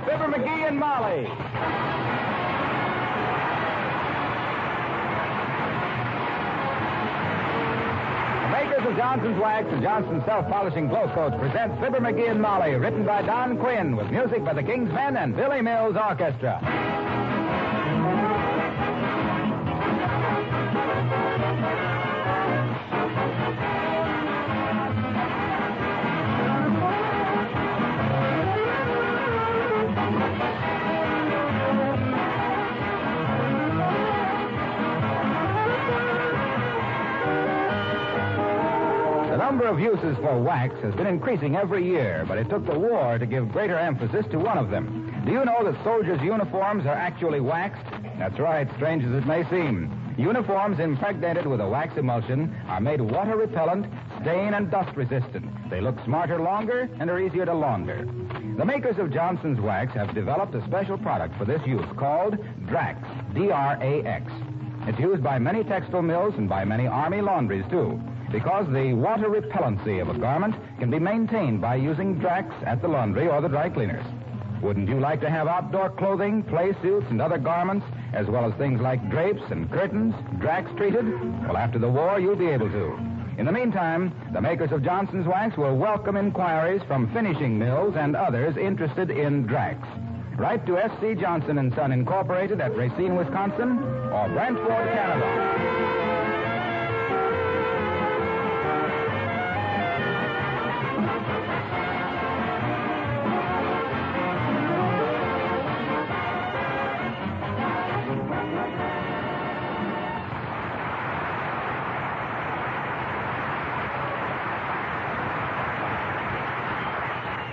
of Fibber McGee and Molly. The makers of Johnson's Wax and Johnson's Self-Polishing Glow Coats present Fibber McGee and Molly, written by Don Quinn, with music by the King's Men and Billy Mills Orchestra. The number of uses for wax has been increasing every year, but it took the war to give greater emphasis to one of them. Do you know that soldiers' uniforms are actually waxed? That's right, strange as it may seem. Uniforms impregnated with a wax emulsion are made water repellent, stain, and dust resistant. They look smarter longer and are easier to launder. The makers of Johnson's Wax have developed a special product for this use called Drax, D-R-A-X. It's used by many textile mills and by many army laundries, too, because the water repellency of a garment can be maintained by using Drax at the laundry or the dry cleaners. Wouldn't you like to have outdoor clothing, play suits, and other garments, as well as things like drapes and curtains, Drax treated? Well, after the war, you'll be able to. In the meantime, the makers of Johnson's Wax will welcome inquiries from finishing mills and others interested in Drax. Write to S.C. Johnson & Son, Incorporated at Racine, Wisconsin, or Brantford, Canada.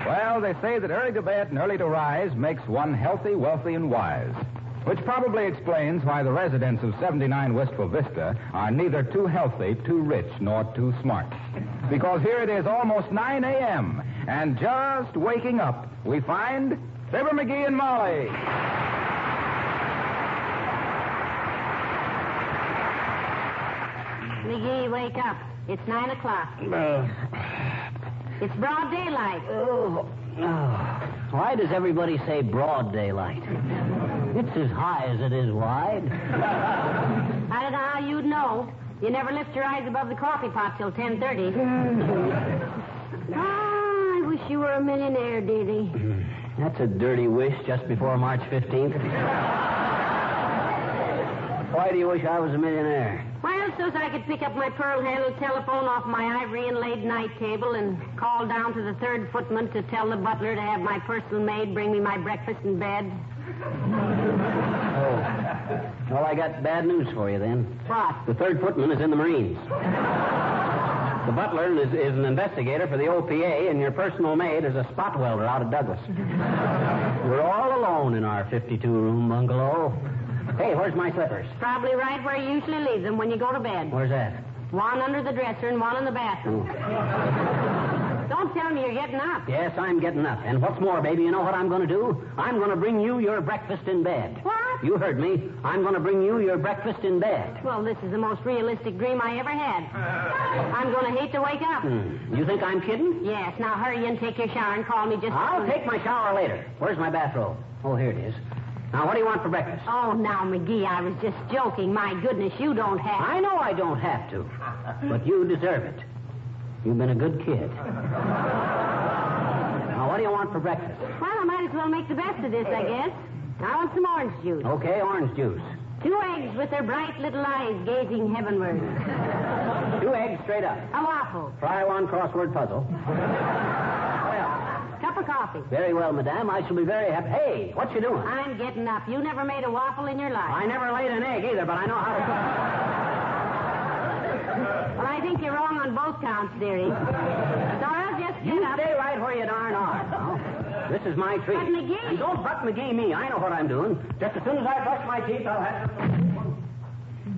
Well, they say that early to bed and early to rise makes one healthy, wealthy, and wise. Which probably explains why the residents of 79 Wistful Vista are neither too healthy, too rich, nor too smart. Because here it is almost 9 a.m., and just waking up, we find Fibber McGee and Molly. McGee, wake up. It's 9 o'clock. It's broad daylight. Why does everybody say broad daylight? It's as high as it is wide. I don't know how you'd know. You never lift your eyes above the coffee pot till 10:30. I wish you were a millionaire, Dee. That's a dirty wish just before March 15th. Why do you wish I was a millionaire? Well, so I could pick up my pearl-handled telephone off my ivory-inlaid night table and call down to the third footman to tell the butler to have my personal maid bring me my breakfast in bed. Oh. Well, I got bad news for you then. What? The third footman is in the Marines. The butler is an investigator for the OPA, and your personal maid is a spot welder out of Douglas. We're all alone in our 52-room bungalow. Hey, where's my slippers? Probably right where you usually leave them when you go to bed. Where's that? One under the dresser and one in the bathroom. Don't tell me you're getting up. Yes, I'm getting up. And what's more, baby, you know what I'm going to do? I'm going to bring you your breakfast in bed. What? You heard me. I'm going to bring you your breakfast in bed. Well, this is the most realistic dream I ever had. I'm going to hate to wake up. You think I'm kidding? Yes. Now hurry and take your shower and call me just... I'll take my shower later. Where's my bathrobe? Oh, here it is. Now, what do you want for breakfast? Oh, now, McGee, I was just joking. My goodness, you don't have... I know I don't have to, but you deserve it. You've been a good kid. Now, what do you want for breakfast? Well, I might as well make the best of this, I guess. I want some orange juice. Okay, orange juice. 2 eggs with their bright little eyes gazing heavenward. 2 eggs straight up. A waffle. Try one crossword puzzle. Cup of coffee. Very well, madame. I shall be very happy. Hey, what you doing? I'm getting up. You never made a waffle in your life. I never laid an egg either, but I know how to... Well, I think you're wrong on both counts, dearie. So I'll just get up. Stay right where you darn are. Now, this is my treat. But McGee... And don't butt McGee me. I know what I'm doing. Just as soon as I brush my teeth, I'll have...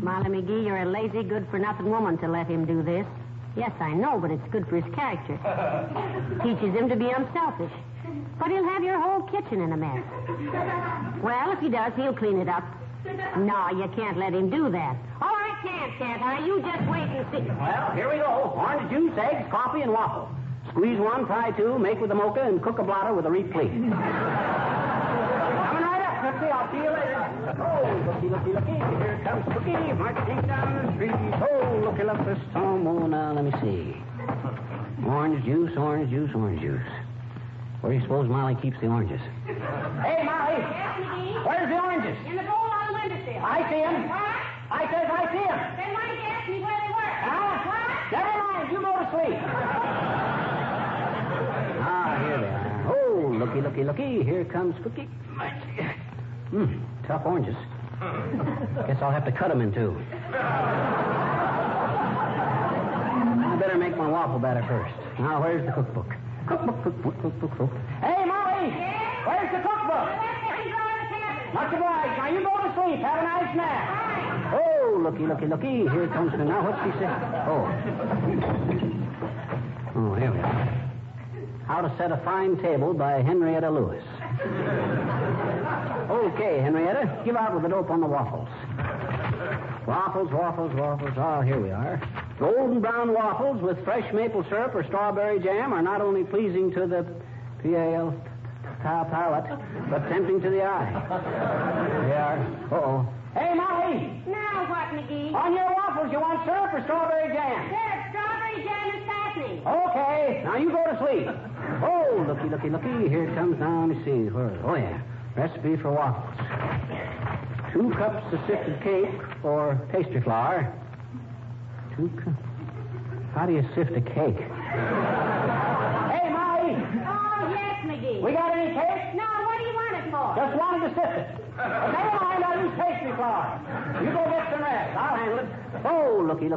Molly McGee, you're a lazy, good-for-nothing woman to let him do this. Yes, I know, but it's good for his character. Teaches him to be unselfish. But he'll have your whole kitchen in a mess. Well, if he does, he'll clean it up. No, you can't let him do that. Oh, I can't I? You just wait and see. Well, here we go. Orange juice, eggs, coffee, and waffle. Squeeze one, fry two, make with a mocha, and cook a blotter with a replete. Trusty. I'll see you later. Oh, looky. Here comes Cookie, marching down the street. Oh, looky, look, this storm. Oh, now, let me see. Orange juice. Where do you suppose Molly keeps the oranges? Hey, Molly. Yes, McGee? Where's the oranges? In the bowl on the windowsill. I see them. What? I see them. Then why did you ask me where they were? Huh? What? Never mind. You go to sleep. Here they are. Oh, looky. Here comes Cookie. Tough oranges. Guess I'll have to cut them in two. I better make my waffle batter first. Now, where's the cookbook? Cookbook. Hey, Molly! Yes? Where's the cookbook? Much obliged. Now, you go to sleep. Have a nice nap. Oh, looky. Here comes the... Now, what's she say? Oh, here we are. How to Set a Fine Table by Henrietta Lewis. Okay, Henrietta, give out with the dope on the waffles. Waffles. Oh, here we are. Golden brown waffles with fresh maple syrup or strawberry jam are not only pleasing to the palate, but tempting to the eye. They are. Uh-oh. Hey, Molly! Now what, McGee? On your waffles, you want syrup or strawberry jam? There's strawberry jam is fattening. Okay, now you go to sleep. Oh, looky. Here it comes. Now, let me see. Oh, yeah. Recipe for waffles. 2 cups of sifted cake or pastry flour. 2 cups. How do you sift a cake? Hey, Molly! Oh, yes, McGee. We got any cake? No, what do you want it for? Just wanted to sift it. But never mind, I'll use pastry flour. You go get some rest. I'll handle it. Oh, looky.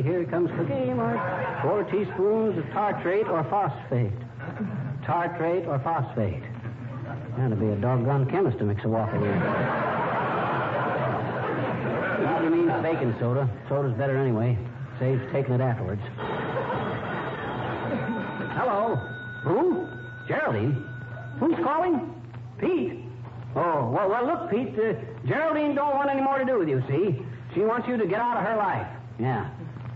Here comes Cookie. 4 teaspoons of tartrate or phosphate. That'll be a doggone chemist to mix a waffle in. What do you mean baking soda? Soda's better anyway. Saves taking it afterwards. Hello. Who? Geraldine? Who's calling? Pete. Oh, well, look, Pete, Geraldine don't want any more to do with you, see? She wants you to get out of her life. Yeah.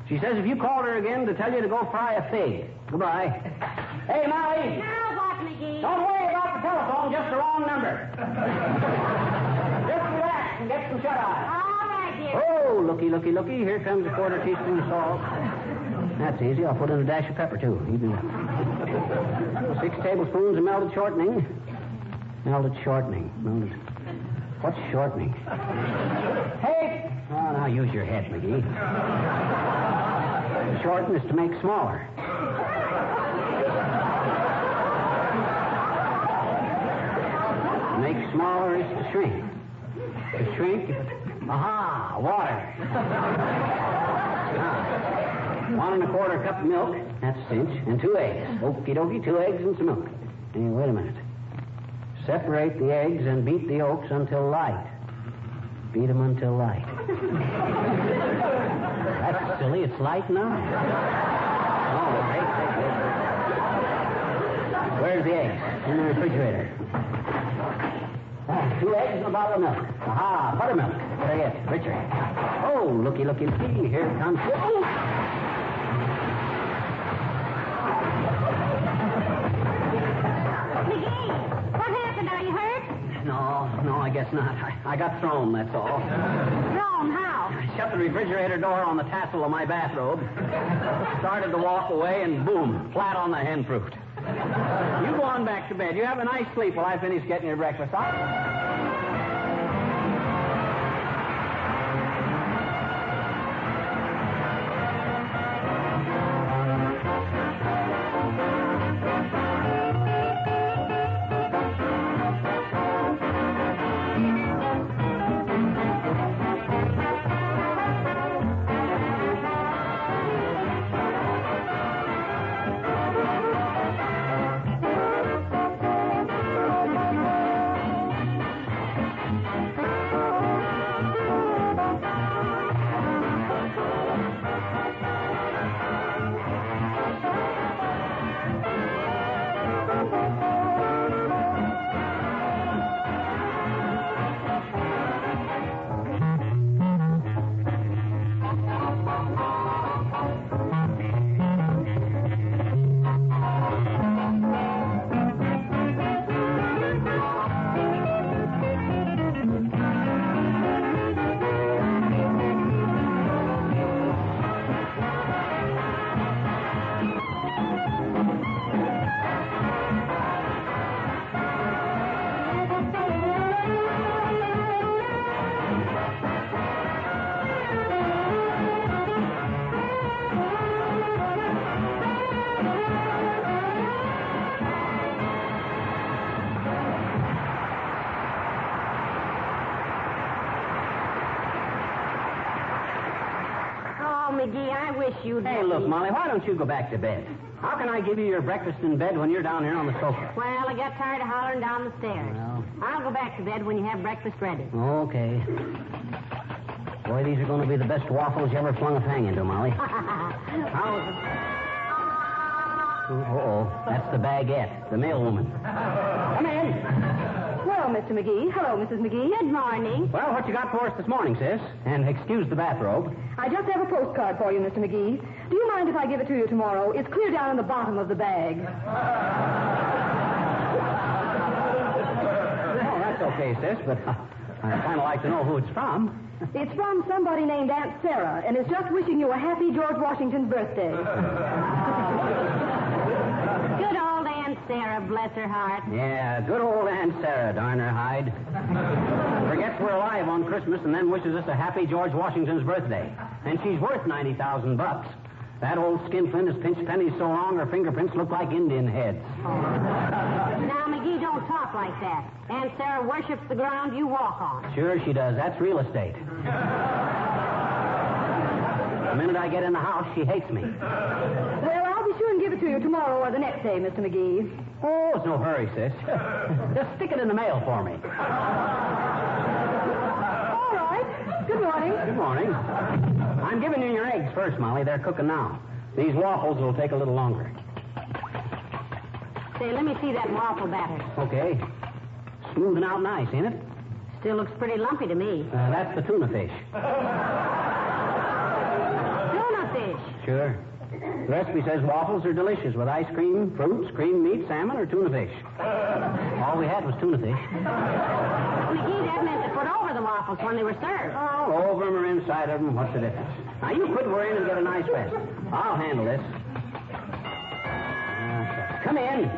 She says if you called her again to tell you to go fry a fig. Goodbye. Hey, Molly! Now what, McGee? Don't worry about the telephone, just the wrong number. Just relax and get some shut-eye. All right, dear. Oh, looky. Here comes a 1/4 teaspoon of salt. That's easy. I'll put in a dash of pepper, too. You do that. 6 tablespoons of melted shortening. What's shortening? Hey! Oh, now use your head, McGee. Shorten is to make smaller. Make smaller is to shrink. To shrink, aha, water. 1 1/4 cup of milk, that's a cinch, and 2 eggs. Okie dokie, 2 eggs and some milk. Hey, wait a minute. Separate the eggs and beat the yolks until light. Beat them until light. That's silly, it's light now. Oh, hey. Where's the eggs? In the refrigerator. 2 eggs and a bottle of milk. Aha, buttermilk. There it is, richer. Oh, looky. Here it comes. Oh! McGee, what happened? Are you hurt? No, I guess not. I got thrown, that's all. Thrown? How? I shut the refrigerator door on the tassel of my bathrobe, started to walk away, and boom, flat on the hen fruit. You go on back to bed. You have a nice sleep while I finish getting your breakfast. McGee, I wish you'd... Hey, look, Molly, why don't you go back to bed? How can I give you your breakfast in bed when you're down here on the sofa? Well, I got tired of hollering down the stairs. Well. I'll go back to bed when you have breakfast ready. Okay. Boy, these are going to be the best waffles you ever flung a fang into, Molly. How is it? Uh-oh. That's the baguette, the mail woman. Come in. Well, Mr. McGee. Hello, Mrs. McGee. Good morning. Well, what you got for us this morning, sis? And excuse the bathrobe. I just have a postcard for you, Mr. McGee. Do you mind if I give it to you tomorrow? It's clear down in the bottom of the bag. Oh, that's okay, sis, but I'd kind of like to know who it's from. It's from somebody named Aunt Sarah, and it's just wishing you a happy George Washington's birthday. Good old Aunt Sarah, bless her heart. Yeah, good old Aunt Sarah, darn her hide. Forgets we're alive on Christmas and then wishes us a happy George Washington's birthday. And she's worth $90,000. That old skinflint has pinched pennies so long her fingerprints look like Indian heads. Now, McGee, don't talk like that. Aunt Sarah worships the ground you walk on. Sure she does. That's real estate. The minute I get in the house, she hates me. Well, I'll be sure and give it to you tomorrow or the next day, Mr. McGee. Oh, it's no hurry, sis. Just stick it in the mail for me. All right. Good morning. Good morning. I'm giving you your eggs first, Molly. They're cooking now. These waffles will take a little longer. Say, let me see that waffle batter. Okay. Smoothing out nice, ain't it? Still looks pretty lumpy to me. That's the tuna fish. Tuna fish. Sure. The recipe says waffles are delicious with ice cream, fruits, creamed meat, salmon, or tuna fish. All we had was tuna fish. McGee, that meant to put over the waffles when they were served. All over them or inside of them, what's the difference? Now, you quit worrying and get a nice rest. I'll handle this. Come in.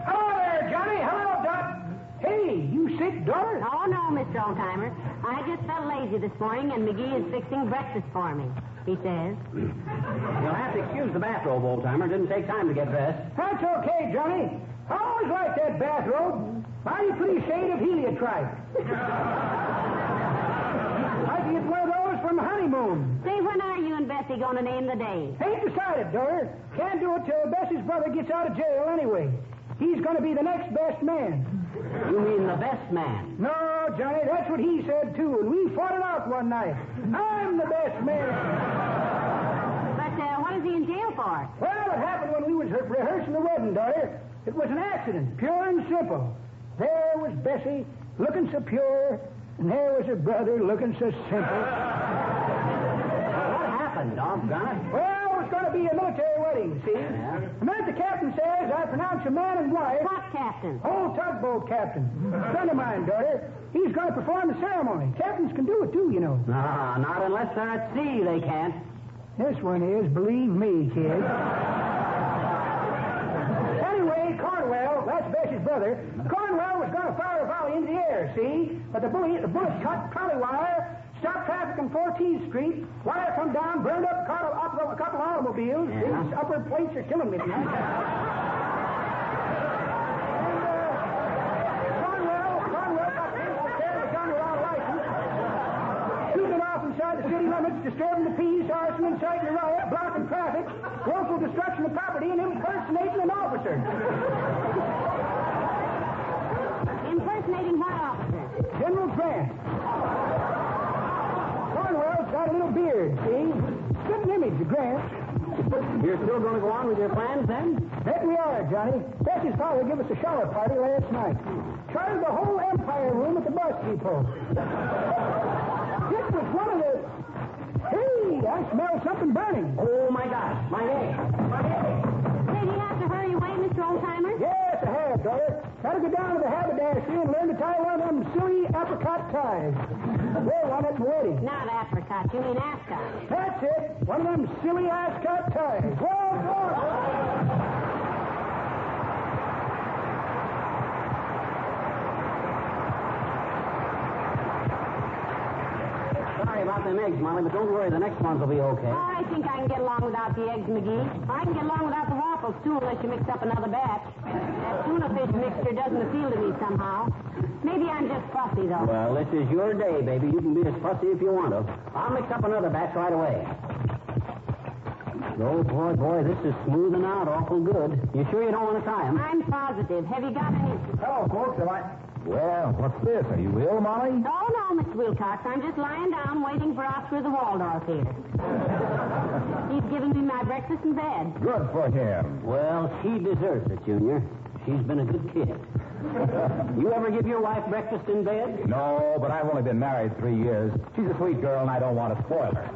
Hello there, Johnny. Hello, Dot. Hey, you sick, daughter? Oh, no, Mr. Oldtimer. I just felt lazy this morning, and McGee is fixing breakfast for me, he says. You'll have to excuse the bathrobe, old-timer. Didn't take time to get dressed. That's okay, Johnny. I always liked that bathrobe. Mighty pretty shade of heliotrope. I can get one of those from the honeymoon. Say, when are you and Bessie going to name the day? Ain't decided, daughter. Can't do it till Bessie's brother gets out of jail anyway. He's going to be the next best man. You mean the best man? No, Johnny, that's what he said, too, and we fought it out one night. I'm the best man. But what is he in jail for? Well, it happened when we was rehearsing the wedding, daughter. It was an accident, pure and simple. There was Bessie, looking so pure, and there was her brother, looking so simple. What happened, doggone it? Well, it was going to be a military wedding, see? Yeah. The minute the captain says, I pronounce you man and wife... What captain? Old tugboat captain. A friend of mine, daughter. He's going to perform the ceremony. Captains can do it, too, you know. No, not unless they're at sea, they can't. This one is, believe me, kid. Anyway, Cornwell, that's Bessie's brother, Cornwell was going to fire a volley into the air, see? But the bullet cut trolley wire, stopped traffic on 14th Street, wire come down, burned up a couple automobiles. Yeah. These upper plates are killing me tonight. Cornwell got carrying a gun without a license, shooting off inside the city limits, disturbing the peace, arson, inciting a riot, blocking traffic, willful destruction of property, and impersonating an officer. Impersonating what officer? General Grant. Cornwell's got a little beard, see? Good image of Grant. You're still going to go on with your plans, then? That we are, Johnny. Bessie's father gave us a shower party last night. Chartered the whole Empire room at the bus depot. It was one of the... Hey, I smell something burning. Oh, my gosh. My egg. My egg. Say, do you have to hurry away, Mr. Oldtimer? Yes, I have, daughter. Gotta go down to the haberdashery and learn to tie one of them silly apricot ties. Wear one at the wedding. Not apricot, you mean ascot. That's it. One of them silly ascot ties. Whoa, Sorry about them eggs, Molly, but don't worry. The next ones will be okay. I think I can get along without the eggs, McGee. I can get along without the waffles, too, unless you mix up another batch. That tuna fish mixture doesn't appeal to me somehow. Maybe I'm just fussy, though. Well, this is your day, baby. You can be as fussy if you want to. I'll mix up another batch right away. Oh, boy, this is smoothing out awful good. You sure you don't want to try them? I'm positive. Have you got any? Hello, folks. Well, what's this? Are you ill, Molly? Oh, no, Mr. Wilcox. I'm just lying down waiting for Oscar the Waldorf here. He's giving me my breakfast in bed. Good for him. Well, she deserves it, Junior. She's been a good kid. You ever give your wife breakfast in bed? No, but I've only been married 3 years. She's a sweet girl, and I don't want to spoil her.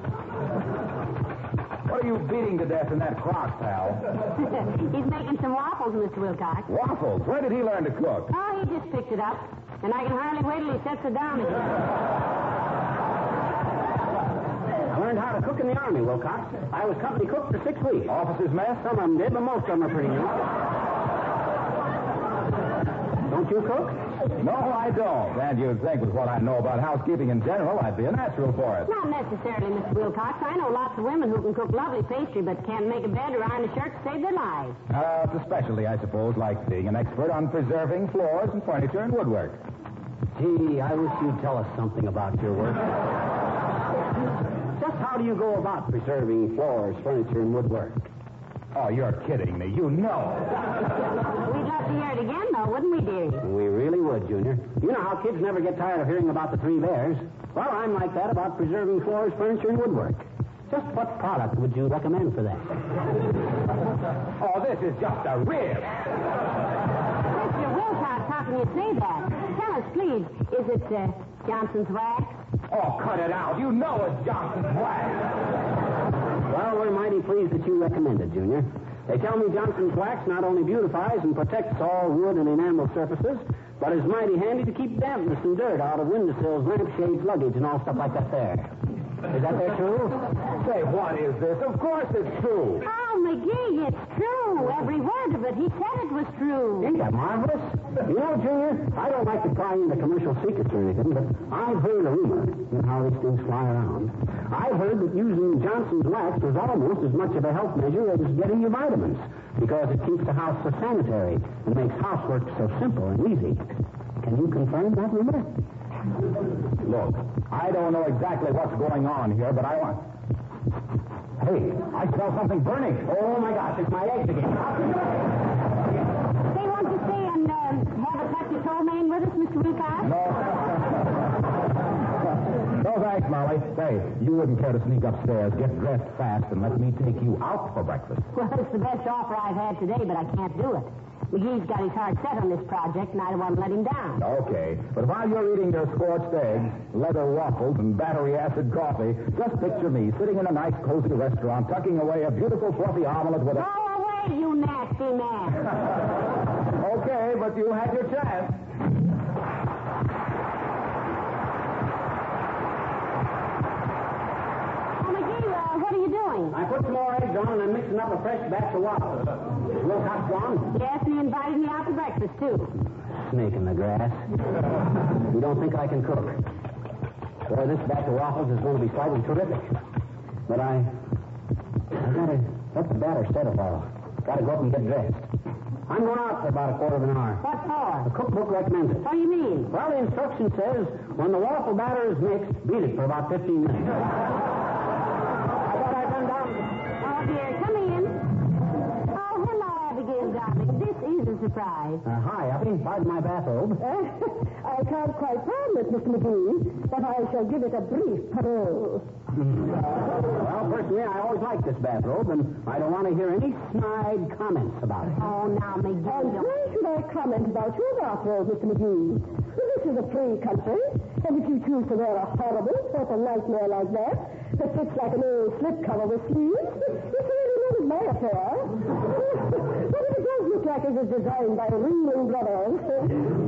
What are you beating to death in that crock, pal? He's making some waffles, Mr. Wilcox. Waffles? Where did he learn to cook? Oh, he just picked it up. And I can hardly wait till he sets it down again. I learned how to cook in the Army, Wilcox. I was company cook for 6 weeks. Officer's mess? Some of them did, but most of them are pretty new. Don't you cook? No, I don't. And you'd think with what I know about housekeeping in general, I'd be a natural for it. Not necessarily, Mr. Wilcox. I know lots of women who can cook lovely pastry but can't make a bed or iron a shirt to save their lives. It's a specialty, I suppose, like being an expert on preserving floors and furniture and woodwork. Gee, I wish you'd tell us something about your work. Just how do you go about preserving floors, furniture, and woodwork? Oh, you're kidding me. You know. We'd love to hear it again, though, wouldn't we, dearie? We really would, Junior. You know how kids never get tired of hearing about the 3 bears? Well, I'm like that about preserving floors, furniture, and woodwork. Just what product would you recommend for that? Oh, this is just a rib. Mr. Wilcox, how can you say that? Tell us, please, is it Johnson's wax? Oh, cut it out. You know it's Johnson's wax. Well, we're mighty pleased that you recommend it, Junior. They tell me Johnson's wax not only beautifies and protects all wood and enamel surfaces, but is mighty handy to keep dampness and dirt out of windowsills, lampshades, luggage, and all stuff like that there. Is that there true? Say, what is this? Of course it's true. Oh, McGee, it's true. Every word of it. He said it was true. Ain't that marvelous? You know, Junior, I don't like to pry into commercial secrets or anything, but I've heard a rumor, you know how these things fly around. I've heard that using Johnson's wax is almost as much of a health measure as getting your vitamins, because it keeps the house so sanitary and makes housework so simple and easy. Can you confirm that rumor? Look, I don't know exactly what's going on here, but I want... Hey, I smell something burning. Oh, my gosh, it's my eggs again. Say, won't you stay and have a touch of ptomaine with us, Mr. Wilcox? No, thanks, Molly. Say, you wouldn't care to sneak upstairs, get dressed fast, and let me take you out for breakfast. Well, it's the best offer I've had today, but I can't do it. McGee's got his heart set on this project, and I don't want to let him down. Okay, but while you're eating your scorched eggs, leather waffles, and battery acid coffee, just picture me sitting in a nice, cozy restaurant, tucking away a beautiful, fluffy omelet with a... Go away, you nasty man. Okay, but you had your chance. Oh, McGee, what are you doing? I put some more eggs on and I'm mixing up a fresh batch of waffles. Wilcox gone? Yes, and he invited me out to breakfast, too. Snake in the grass. You don't think I can cook? Boy, this batch of waffles is going to be slightly terrific. But I gotta let the batter settle a while. Gotta go up and get dressed. I'm going out for about a quarter of an hour. What for? The cookbook recommends it. What do you mean? Well, the instruction says when the waffle batter is mixed, beat it for about 15 minutes. I thought I'd run down. Oh, dear, come in. Oh, hello, Abigail, darling. This is a surprise. Hi, Abby. Pardon my bathrobe. I can't quite promise, Mr. McGee, but I shall give it a brief parole. Well, personally, I always like this bathrobe, and I don't want to hear any snide comments about it. Oh, now, McGee, And why should I comment about your bathrobe, Mr. McGee? This is a free country, and if you choose to wear a horrible sort of nightmare like that fits like an old slipcover with sleeves, it's really none of my affair. What if it does look like it was designed by Ringling Brothers?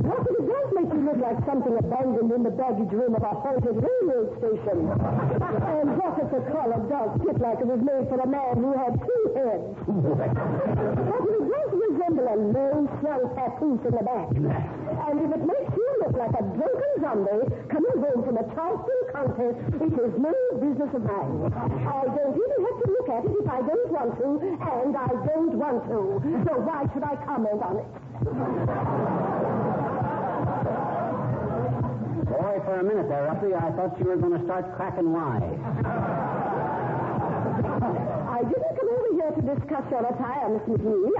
What if it does make you look like something abandoned in the baggage room of a haunted railroad station? And what if the collar does fit like it was made for a man who had 2 heads? What if it does resemble a low-swung papoose in the back? And if it makes you look like a drunken zombie coming home from a Charleston contest, it is no business of mine. I don't even have to look at it if I don't want to, and I don't want to. So why should I comment on it? Boy, for a minute there, Uppy, I thought you were going to start cracking wise. I didn't come over here to discuss your attire, Miss McGee.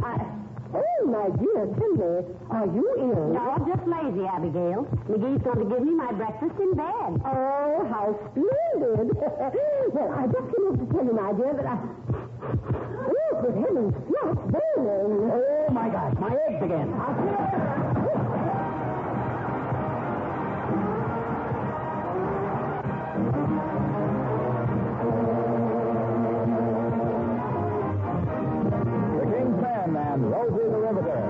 Oh, my dear, tell me, are you ill? No, just lazy, Abigail. McGee's going to give me my breakfast in bed. Oh, how splendid. Well, I just came over to tell you, my dear, that Oh, good heavens, flat burning. Oh, my gosh, my eggs again. I'll see you later. And Rosie the Riveter.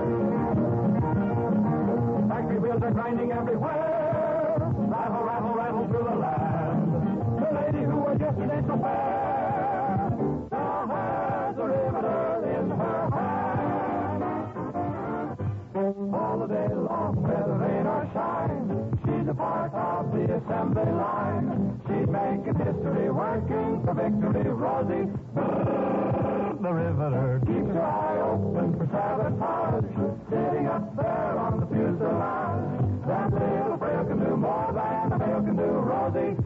Factory wheels are grinding everywhere. Rattle, rattle, rattle through the land. The lady who was yesterday so fair now has a riveter in her hand. All the day long, whether rain or shine, she's a part of the assembly line. She's making history, working for victory. Rosie the riveter keeps her eye open for sabotage, sitting up there on the fuselage. That little frail can do more than a male can do. Rosie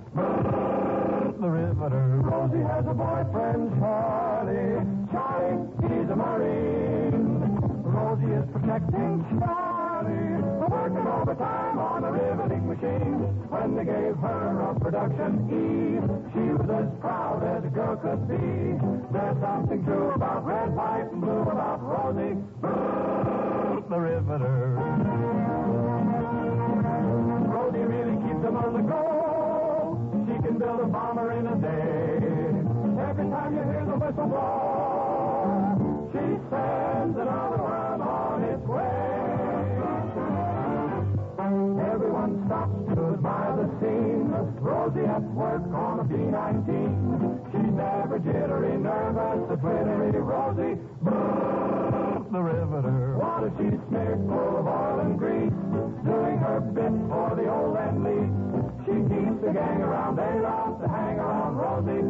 the riveter. Rosie has a boyfriend, Charlie. Charlie, he's a Marine. Rosie is protecting Charlie, working overtime on a riveting machine. When they gave her a production E, she was as proud as a girl could be. There's something true about red, white, and blue about Rosie the riveter. Rosie really keeps them on the go. She can build a bomber in a day. Every time you hear the whistle blow, she sends another one on its way. Everyone stops to admire the scene. Rosie at work on a B-19. She's never jittery, nervous, a twittery. Rosie the riveter. What if she's smeared full of oil and grease, doing her bit for the old and lease? She keeps the gang around, they love to hang around. Rosie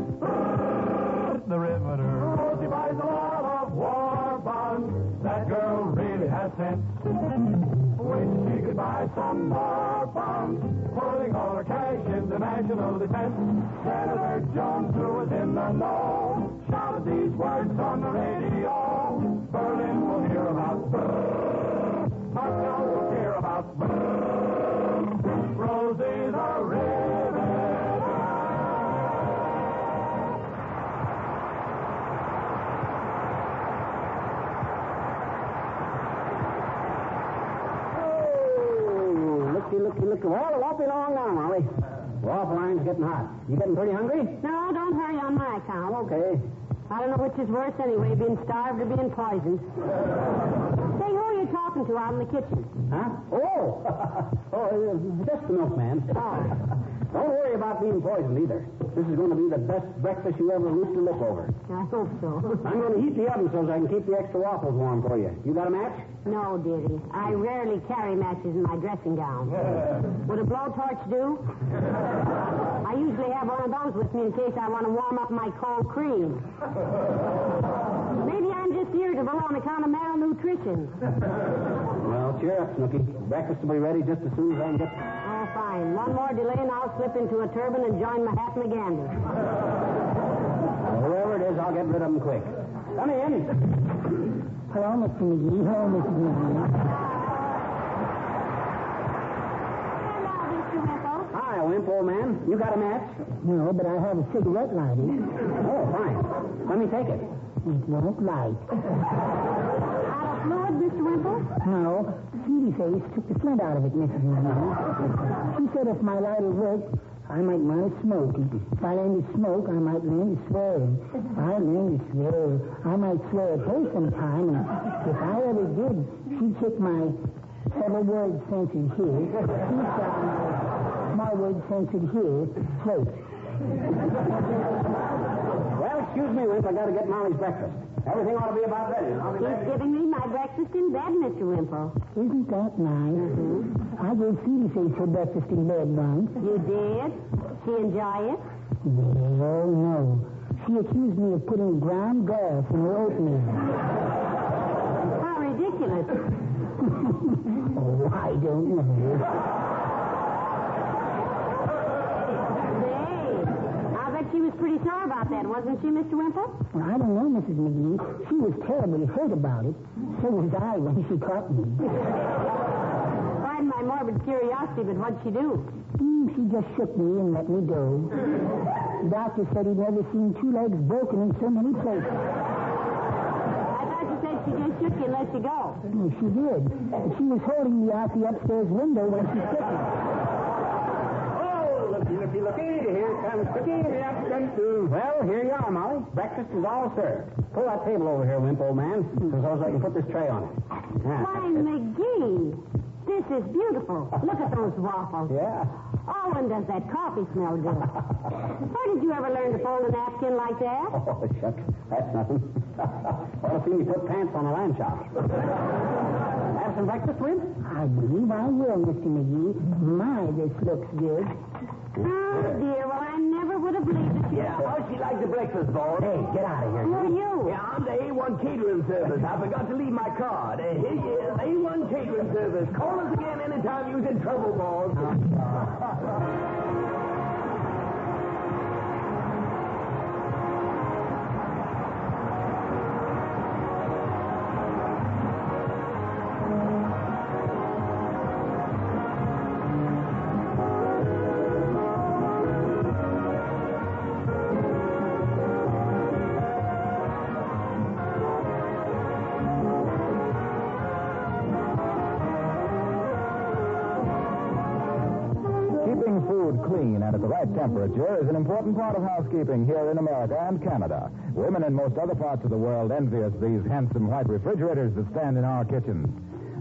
the riveter. Rosie buys a lot of war bonds. That girl really has sense. Wish she could buy some more bonds, putting all her cash into national defense. Senator Jones, who was in the know, shouted these words on the radio. Berlin will hear about Moscow will hear about Rosie the Riveter. Looky. Well, it won't be long now, Molly. The off line's getting hot. You getting pretty hungry? No, don't hurry on my account. Okay. I don't know which is worse anyway, being starved or being poisoned. Say, who are you talking to out in the kitchen? Huh? Oh, just the milkman. Oh. Don't worry about being poisoned either. This is going to be the best breakfast you ever used to look over. I hope so. I'm going to heat the oven so I can keep the extra waffles warm for you. You got a match? No, dearie. I rarely carry matches in my dressing gown. Would a blowtorch do? I usually have one of those with me in case I want to warm up my cold cream. Maybe I'm just irritable on account of malnutrition. Well, cheer up, Snooky. Breakfast will be ready just as soon as I can get... Oh, fine. One more delay and I'll slip into a turban and join Mahatma Gandhi. Whoever it is, I'll get rid of them quick. Come in. Hello, Mr. McGee. Hello, Mrs. McGee. Hello, Mr. Wimple. Hi, Wimp, old man. You got a match? No, but I have a cigarette lighter. Oh, fine. Let me take it. It won't light. Out of fluid, Mr. Wimple? No, Sweetie Face took the flint out of it, Mrs. McGee. She said if my lighter worked, I might learn to smoke. If I learn to smoke, I might learn to swear. If I learn to swear, I might swear at her sometime. And if I ever did, she'd kick my several words censored here. She'd my words censored here, throat. Well, excuse me, Wimp. I got to get Molly's breakfast. Everything ought to be about ready. He's giving me my breakfast in bed, Mr. Wimple. Isn't that nice? Mm-hmm. I gave Sweetie Face her breakfast in bed once. You did? She enjoy it? Well, no. She accused me of putting ground glass in her oatmeal. How ridiculous. Oh, I don't know. Say, I'll bet she was pretty sore about that, wasn't she, Mr. Wimple? Well, I don't know, Mrs. McGee. She was terribly hurt about it. So was I when she caught me. Pardon my morbid curiosity, but what'd she do? She just shook me and let me go. The doctor said he'd never seen two legs broken in so many places. I thought you said she just shook you and let you go. Well, she did. But she was holding me out the upstairs window when she shook me. Oh, looky. Here comes Cookie. Well, here you are, Molly. Breakfast is all served. Pull that table over here, Wimp, old man, so I can put this tray on it. Why, McGee, this is beautiful. Look at those waffles. Yeah. Oh, and does that coffee smell good? Where did you ever learn to fold a napkin like that? Oh, shucks. That's nothing. Ought to see me put pants on a lamb chop. Have some breakfast, Wimp? I believe I will, Mr. McGee. My, this looks good. Oh, dear. Well, I never would have believed that you... Yeah, how'd she like the breakfast, boss? Hey, get out of here. Who are you? Yeah, I'm the A1 catering service. I forgot to leave my card. Here you is, A1 catering service. Call us again anytime you're in trouble, boss. Clean and at the right temperature is an important part of housekeeping here in America and Canada. Women in most other parts of the world envy us these handsome white refrigerators that stand in our kitchens.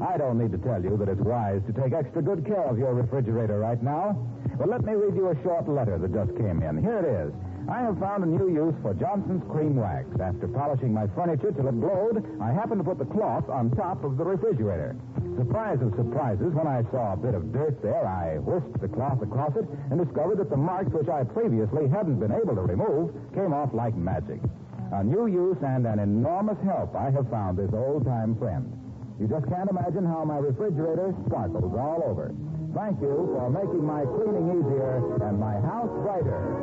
I don't need to tell you that it's wise to take extra good care of your refrigerator right now. But let me read you a short letter that just came in. Here it is. I have found a new use for Johnson's cream wax. After polishing my furniture till it glowed, I happened to put the cloth on top of the refrigerator. Surprise of surprises, when I saw a bit of dirt there, I whisked the cloth across it and discovered that the marks which I previously hadn't been able to remove came off like magic. A new use and an enormous help I have found this old-time friend. You just can't imagine how my refrigerator sparkles all over. Thank you for making my cleaning easier and my house brighter.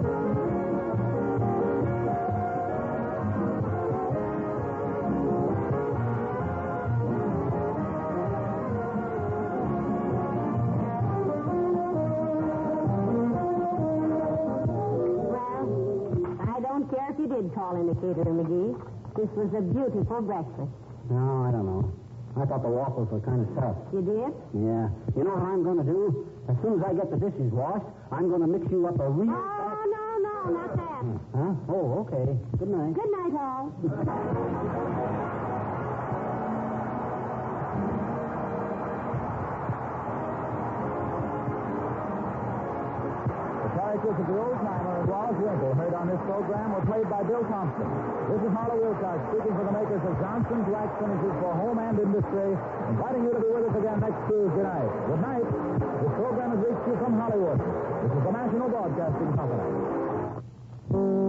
You did call in the caterer, McGee. This was a beautiful breakfast. No, I don't know. I thought the waffles were kind of tough. You did? Yeah. You know what I'm going to do? As soon as I get the dishes washed, I'm going to mix you up a real... Oh, no, not that. Huh? Oh, okay. Good night. Good night, all. Characters of the old-timer and Wallace Wimple heard on this program were played by Bill Thompson. This is Harlow Wilcox speaking for the makers of Johnson's Wax Finishes for Home and Industry, inviting you to be with us again next Tuesday night. Good night. This program has reached you from Hollywood. This is the National Broadcasting Company.